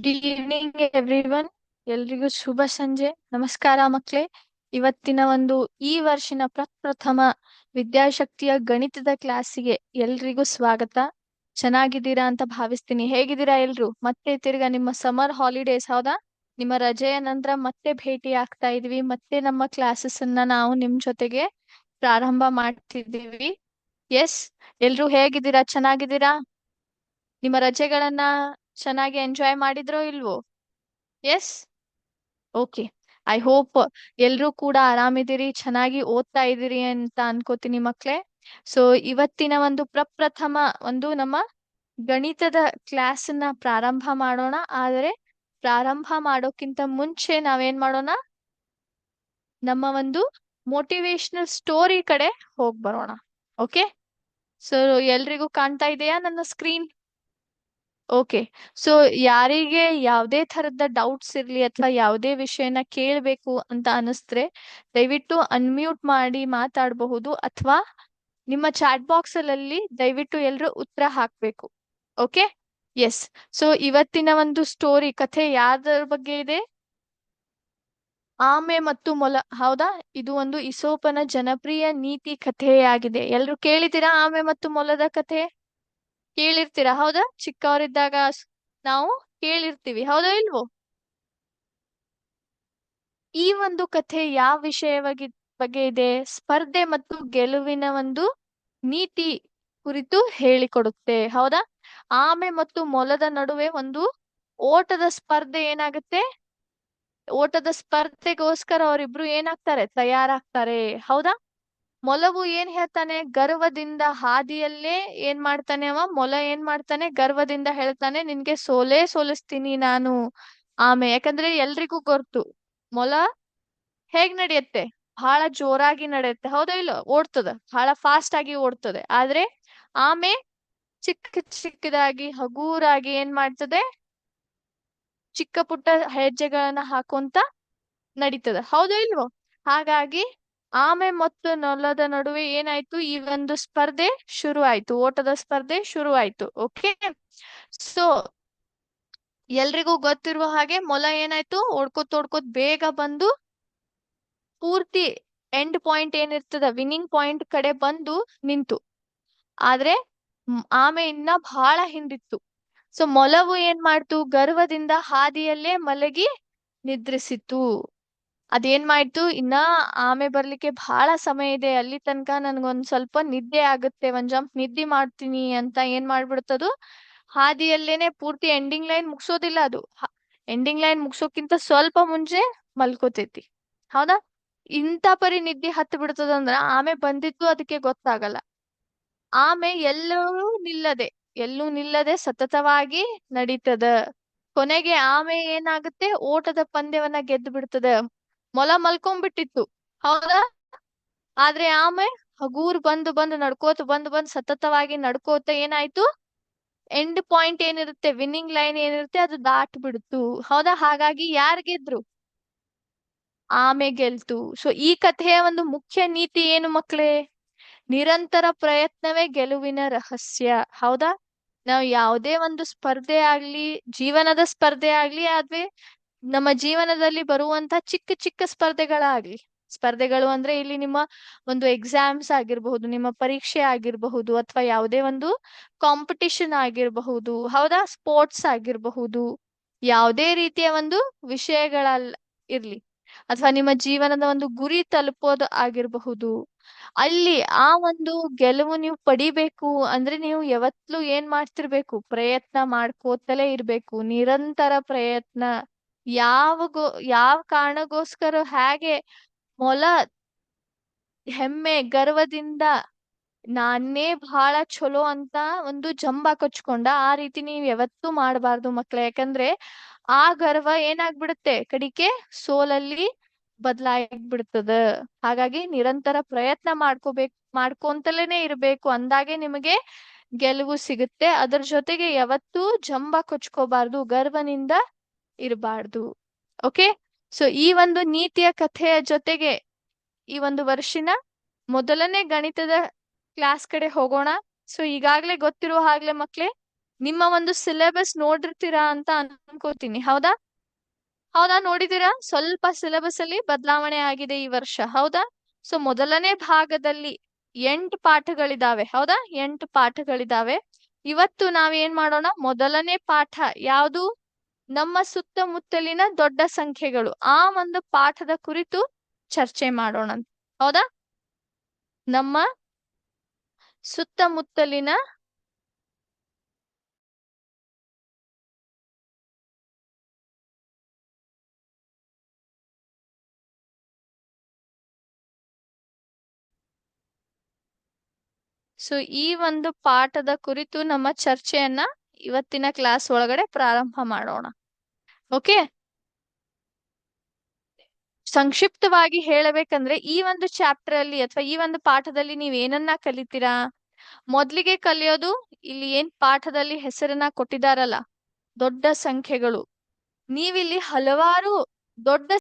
Good evening everyone. ಎಲ್ರಿಗೂ ಶುಭ ಸಂಜೆ. ನಮಸ್ಕಾರ ಮಕ್ಳೇ. ಇವತ್ತಿನ ಈ ವರ್ಷಿನ ಪ್ರಪ್ರಥಮ ವಿದ್ಯಾಶಕ್ತಿಯ ಗಣಿತದ ಕ್ಲಾಸಿಗೆ ಎಲ್ರಿಗೂ ಸ್ವಾಗತ. ಚೆನ್ನಾಗಿದ್ದೀರಾ ಅಂತ ಭಾವಿಸ್ತೀನಿ. ಹೇಗಿದ್ದೀರಾ ಎಲ್ರು? ಮತ್ತೆ ತಿರ್ಗಾ ನಿಮ್ಮ ಸಮರ್ ಹಾಲಿಡೇಸ್, ಹೌದಾ? ನಿಮ್ಮ ರಜೆಯ ನಂತರ ಮತ್ತೆ ಭೇಟಿ ಆಗ್ತಾ ಇದೀವಿ. ಮತ್ತೆ ನಮ್ಮ ಕ್ಲಾಸಸ್ ಅನ್ನ ನಾವು ನಿಮ್ ಜೊತೆಗೆ ಪ್ರಾರಂಭ ಮಾಡ್ತಿದ್ದೀವಿ. ಎಸ್, ಎಲ್ರು ಹೇಗಿದ್ದೀರಾ? ಚೆನ್ನಾಗಿದ್ದೀರಾ? ನಿಮ್ಮ ರಜೆಗಳನ್ನ ಚೆನ್ನಾಗಿ ಎಂಜಾಯ್ ಮಾಡಿದ್ರೋ ಇಲ್ವೋ? ಎಸ್. ಓಕೆ. ಐ ಹೋಪ್ ಎಲ್ರೂ ಕೂಡ ಆರಾಮಿದ್ದೀರಿ, ಚೆನ್ನಾಗಿ ಓದ್ತಾ ಇದ್ದೀರಿ ಅಂತ ಅನ್ಕೋತೀನಿ ಮಕ್ಳೇ. ಸೊ ಇವತ್ತಿನ ಪ್ರಪ್ರಥಮ ನಮ್ಮ ಗಣಿತದ ಕ್ಲಾಸ್ ನ ಪ್ರಾರಂಭ ಮಾಡೋಣ. ಆದರೆ ಪ್ರಾರಂಭ ಮಾಡೋಕ್ಕಿಂತ ಮುಂಚೆ ನಾವೇನ್ ಮಾಡೋಣ, ನಮ್ಮ ಮೋಟಿವೇಶನಲ್ ಸ್ಟೋರಿ ಕಡೆ ಹೋಗ್ ಬರೋಣ. ಓಕೆ. ಸೊ ಎಲ್ರಿಗೂ ಕಾಣ್ತಾ ಇದೆಯಾ ನನ್ನ ಸ್ಕ್ರೀನ್? ಓಕೆ. ಸೊ ಯಾರಿಗೆ ಯಾವುದೇ ತರದ ಡೌಟ್ಸ್ ಇರ್ಲಿ ಅಥವಾ ಯಾವುದೇ ವಿಷಯನ ಕೇಳಬೇಕು ಅಂತ ಅನಿಸ್ತ್ರೆ ದಯವಿಟ್ಟು ಅನ್ಮ್ಯೂಟ್ ಮಾಡಿ ಮಾತಾಡಬಹುದು, ಅಥವಾ ನಿಮ್ಮ ಚಾಟ್ ಬಾಕ್ಸ್ ಅಲ್ಲಿ ದಯವಿಟ್ಟು ಎಲ್ರು ಉತ್ತರ ಹಾಕ್ಬೇಕು. ಓಕೆ. ಎಸ್. ಸೊ ಇವತ್ತಿನ ಸ್ಟೋರಿ ಕಥೆ ಯಾವ್ದ್ರ ಬಗ್ಗೆ ಇದೆ? ಆಮೆ ಮತ್ತು ಮೊಲ. ಹೌದಾ? ಇದು ಇಸೋಪನ ಜನಪ್ರಿಯ ನೀತಿ ಕಥೆಯಾಗಿದೆ. ಎಲ್ರು ಕೇಳಿದ್ದೀರಾ ಆಮೆ ಮತ್ತು ಮೊಲದ ಕಥೆ? ಕೇಳಿರ್ತೀರಾ, ಹೌದಾ? ಚಿಕ್ಕವರಿದ್ದಾಗ ನಾವು ಕೇಳಿರ್ತೀವಿ, ಹೌದಾ ಇಲ್ವೋ? ಈ ಕಥೆ ಯಾವ ಬಗ್ಗೆ ಇದೆ? ಸ್ಪರ್ಧೆ ಮತ್ತು ಗೆಲುವಿನ ನೀತಿ ಕುರಿತು ಹೇಳಿಕೊಡುತ್ತೆ, ಹೌದಾ? ಆಮೆ ಮತ್ತು ಮೊಲದ ನಡುವೆ ಓಟದ ಸ್ಪರ್ಧೆ ಏನಾಗುತ್ತೆ. ಓಟದ ಸ್ಪರ್ಧೆಗೋಸ್ಕರ ಅವರಿಬ್ರು ಏನಾಗ್ತಾರೆ? ತಯಾರಾಗ್ತಾರೆ, ಹೌದಾ? ಮೊಲವು ಏನ್ ಹೇಳ್ತಾನೆ? ಗರ್ವದಿಂದ ಹಾದಿಯಲ್ಲೇ ಏನ್ ಮಾಡ್ತಾನೆ ಮೊಲ ಏನ್ ಮಾಡ್ತಾನೆ? ಗರ್ವದಿಂದ ಹೇಳ್ತಾನೆ, ನಿನ್ಗೆ ಸೋಲಿಸ್ತೀನಿ ನಾನು ಆಮೆ. ಯಾಕಂದ್ರೆ ಎಲ್ರಿಗೂ ಗೊತ್ತು, ಮೊಲ ಹೇಗ್ ನಡೆಯುತ್ತೆ? ಬಹಳ ಜೋರಾಗಿ ನಡೆಯುತ್ತೆ, ಹೌದಾ ಇಲ್ಲೋ? ಓಡ್ತದ, ಬಹಳ ಫಾಸ್ಟ್ ಆಗಿ ಓಡ್ತದೆ. ಆದ್ರೆ ಆಮೆ ಚಿಕ್ಕದಾಗಿ ಹಗೂರಾಗಿ ಏನ್ ಮಾಡ್ತದೆ? ಚಿಕ್ಕ ಪುಟ್ಟ ಹೆಜ್ಜೆಗಳನ್ನ ಹಾಕೊಂತ ನಡೀತದ, ಹೌದಾ ಇಲ್ವೋ? ಹಾಗಾಗಿ ಆಮೆ ಮತ್ತು ಮೊಲದ ನಡುವೆ ಏನಾಯ್ತು? ಈ ಸ್ಪರ್ಧೆ ಶುರು ಆಯ್ತು, ಓಟದ ಸ್ಪರ್ಧೆ ಶುರು ಆಯ್ತು. ಓಕೆ. ಸೊ ಎಲ್ರಿಗೂ ಗೊತ್ತಿರುವ ಹಾಗೆ ಮೊಲ ಏನಾಯ್ತು? ಓಡ್ಕೋತ್ ಬೇಗ ಬಂದು ಪೂರ್ತಿ ಎಂಡ್ ಪಾಯಿಂಟ್ ಏನಿರ್ತದ, ವಿನ್ನಿಂಗ್ ಪಾಯಿಂಟ್ ಕಡೆ ಬಂದು ನಿಂತು. ಆದ್ರೆ ಆಮೆ ಇನ್ನ ಬಹಳ ಹಿಂದಿತ್ತು. ಸೊ ಮೊಲವು ಏನ್ ಮಾಡ್ತು? ಗರ್ವದಿಂದ ಹಾದಿಯಲ್ಲೇ ಮಲಗಿ ನಿದ್ರಿಸಿತು. ಅದೇನ್ ಮಾಡ್ತು? ಇನ್ನ ಆಮೆ ಬರ್ಲಿಕ್ಕೆ ಬಹಳ ಸಮಯ ಇದೆ, ಅಲ್ಲಿ ತನಕ ನನ್ಗೊಂದ್ ಸ್ವಲ್ಪ ನಿದ್ದೆ ಆಗುತ್ತೆ, ಒಂದ್ ಜಂಪ್ ನಿದ್ದೆ ಮಾಡ್ತೀನಿ ಅಂತ ಏನ್ ಮಾಡ್ಬಿಡ್ತದು? ಹಾದಿಯಲ್ಲೇನೆ ಪೂರ್ತಿ ಎಂಡಿಂಗ್ ಲೈನ್ ಮುಗ್ಸೋದಿಲ್ಲ ಅದು. ಎಂಡಿಂಗ್ ಲೈನ್ ಮುಗ್ಸೋಕ್ಕಿಂತ ಸ್ವಲ್ಪ ಮುಂಚೆ ಮಲ್ಕೋತೈತಿ, ಹೌದಾ? ಇಂಥ ಪರಿ ನಿದ್ದೆ ಹತ್ತು ಬಿಡ್ತದಂದ್ರ ಆಮೆ ಬಂದಿದ್ದು ಅದಕ್ಕೆ ಗೊತ್ತಾಗಲ್ಲ. ಆಮೆ ಎಲ್ಲೂ ನಿಲ್ಲದೆ ಸತತವಾಗಿ ನಡೀತದ. ಕೊನೆಗೆ ಆಮೆ ಏನಾಗುತ್ತೆ? ಓಟದ ಪಂದ್ಯವನ್ನ ಗೆದ್ದು ಬಿಡ್ತದ. ಮೊಲ ಮಲ್ಕೊಂಡ್ಬಿಟ್ಟಿತ್ತು, ಹೌದಾ? ಆದ್ರೆ ಆಮೆ ಹಗೂರ್ ಬಂದು ನಡ್ಕೋತ ಸತತವಾಗಿ ನಡ್ಕೋತ ಏನಾಯ್ತು? ಎಂಡ್ ಪಾಯಿಂಟ್ ಏನಿರುತ್ತೆ, ವಿನ್ನಿಂಗ್ ಲೈನ್ ಏನಿರುತ್ತೆ, ಅದು ದಾಟ್ ಬಿಡ್ತು, ಹೌದಾ? ಹಾಗಾಗಿ ಯಾರ್ ಗೆದ್ರು? ಆಮೆ ಗೆಲ್ತು. ಸೊ ಈ ಕಥೆಯ ಮುಖ್ಯ ನೀತಿ ಏನು ಮಕ್ಳೇ? ನಿರಂತರ ಪ್ರಯತ್ನವೇ ಗೆಲುವಿನ ರಹಸ್ಯ, ಹೌದಾ? ನಾವು ಯಾವುದೇ ಸ್ಪರ್ಧೆ ಆಗ್ಲಿ, ಜೀವನದ ಸ್ಪರ್ಧೆ ಆಗ್ಲಿ, ಆದ್ರೆ ನಮ್ಮ ಜೀವನದಲ್ಲಿ ಬರುವಂತ ಚಿಕ್ಕ ಚಿಕ್ಕ ಸ್ಪರ್ಧೆಗಳು ಅಂದ್ರೆ ಇಲ್ಲಿ ನಿಮ್ಮ ಎಕ್ಸಾಮ್ಸ್ ಆಗಿರಬಹುದು, ನಿಮ್ಮ ಪರೀಕ್ಷೆ ಆಗಿರಬಹುದು, ಅಥವಾ ಯಾವುದೇ ಕಾಂಪಿಟಿಷನ್ ಆಗಿರಬಹುದು, ಹೌದಾ? ಸ್ಪೋರ್ಟ್ಸ್ ಆಗಿರಬಹುದು, ಯಾವುದೇ ರೀತಿಯ ವಿಷಯಗಳಲ್ಲ ಇರ್ಲಿ, ಅಥವಾ ನಿಮ್ಮ ಜೀವನದ ಗುರಿ ತಲುಪೋದು ಆಗಿರಬಹುದು. ಅಲ್ಲಿ ಆ ಗೆಲುವು ನೀವು ಪಡಿಬೇಕು ಅಂದ್ರೆ ನೀವು ಯಾವತ್ತೂ ಏನ್ ಮಾಡ್ತಿರ್ಬೇಕು? ಪ್ರಯತ್ನ ಮಾಡ್ಕೋತಲೇ ಇರ್ಬೇಕು, ನಿರಂತರ ಪ್ರಯತ್ನ. ಯಾವಗೋ ಯಾವ ಕಾರಣಗೋಸ್ಕರ ಹೇಗೆ ಮೊಲ ಗರ್ವದಿಂದ ನಾನೇ ಬಹಳ ಚಲೋ ಅಂತ ಜಂಬ ಕೊಚ್ಕೊಂಡ, ಆ ರೀತಿ ನೀವ್ ಯಾವತ್ತೂ ಮಾಡಬಾರ್ದು ಮಕ್ಳೇ. ಯಾಕಂದ್ರೆ ಆ ಗರ್ವ ಏನಾಗ್ಬಿಡುತ್ತೆ? ಕಡಿಕೆ ಸೋಲಲ್ಲಿ ಬದಲಾಗ್ಬಿಡ್ತದ. ಹಾಗಾಗಿ ನಿರಂತರ ಪ್ರಯತ್ನ ಮಾಡ್ಕೊಂತಲೇನೆ ಇರ್ಬೇಕು, ಅಂದಾಗೆ ನಿಮಗೆ ಗೆಲುವು ಸಿಗುತ್ತೆ. ಅದ್ರ ಜೊತೆಗೆ ಯಾವತ್ತೂ ಜಂಬ ಕೊಚ್ಕೋಬಾರ್ದು, ಗರ್ವನಿಂದ ಇರಬಾರ್ದು. ಓಕೆ. ಸೊ ಈ ನೀತಿಯ ಕಥೆಯ ಜೊತೆಗೆ ಈ ವರ್ಷಿನ ಮೊದಲನೇ ಗಣಿತದ ಕ್ಲಾಸ್ ಕಡೆ ಹೋಗೋಣ. ಸೊ ಈಗಾಗ್ಲೇ ಗೊತ್ತಿರುವ ಹಾಗ್ಲೆ ಮಕ್ಳೇ, ನಿಮ್ಮ ಒಂದು ಸಿಲೆಬಸ್ ನೋಡಿರ್ತೀರಾ ಅಂತ ಅನ್ಕೋತೀನಿ. ಹೌದಾ? ಹೌದಾ, ನೋಡಿದೀರಾ? ಸ್ವಲ್ಪ ಸಿಲೆಬಸ್ ಅಲ್ಲಿ ಬದಲಾವಣೆ ಆಗಿದೆ ಈ ವರ್ಷ. ಹೌದಾ? ಸೊ ಮೊದಲನೇ ಭಾಗದಲ್ಲಿ 8 ಪಾಠಗಳಿದಾವೆ. ಹೌದಾ? 8 ಪಾಠಗಳಿದಾವೆ. ಇವತ್ತು ನಾವೇನ್ ಮಾಡೋಣ? ಮೊದಲನೇ ಪಾಠ ಯಾವುದು? ನಮ್ಮ ಸುತ್ತಮುತ್ತಲಿನ ದೊಡ್ಡ ಸಂಖ್ಯೆಗಳು. ಆ ಒಂದು ಪಾಠದ ಕುರಿತು ಚರ್ಚೆ ಮಾಡೋಣ. ಹೌದಾ? ನಮ್ಮ ಸುತ್ತಮುತ್ತಲಿನ ಸೊ ಈ ಒಂದು ಪಾಠದ ಕುರಿತು ನಮ್ಮ ಚರ್ಚೆಯನ್ನ ಇವತ್ತಿನ ಕ್ಲಾಸ್ ಒಳಗಡೆ ಪ್ರಾರಂಭ ಮಾಡೋಣ. ಓಕೆ. ಸಂಕ್ಷಿಪ್ತವಾಗಿ ಹೇಳಬೇಕಂದ್ರೆ ಈ ಒಂದು ಚಾಪ್ಟರ್ ಅಲ್ಲಿ ಅಥವಾ ಈ ಒಂದು ಪಾಠದಲ್ಲಿ ನೀವ್ ಏನನ್ನ ಕಲಿತೀರಾ? ಮೊದ್ಲಿಗೆ ಕಲಿಯೋದು, ಇಲ್ಲಿ ಏನ್ ಪಾಠದಲ್ಲಿ ಹೆಸರನ್ನ ಕೊಟ್ಟಿದಾರಲ್ಲ, ದೊಡ್ಡ ಸಂಖ್ಯೆಗಳು. ನೀವಿಲ್ಲಿ ಹಲವಾರು ದೊಡ್ಡ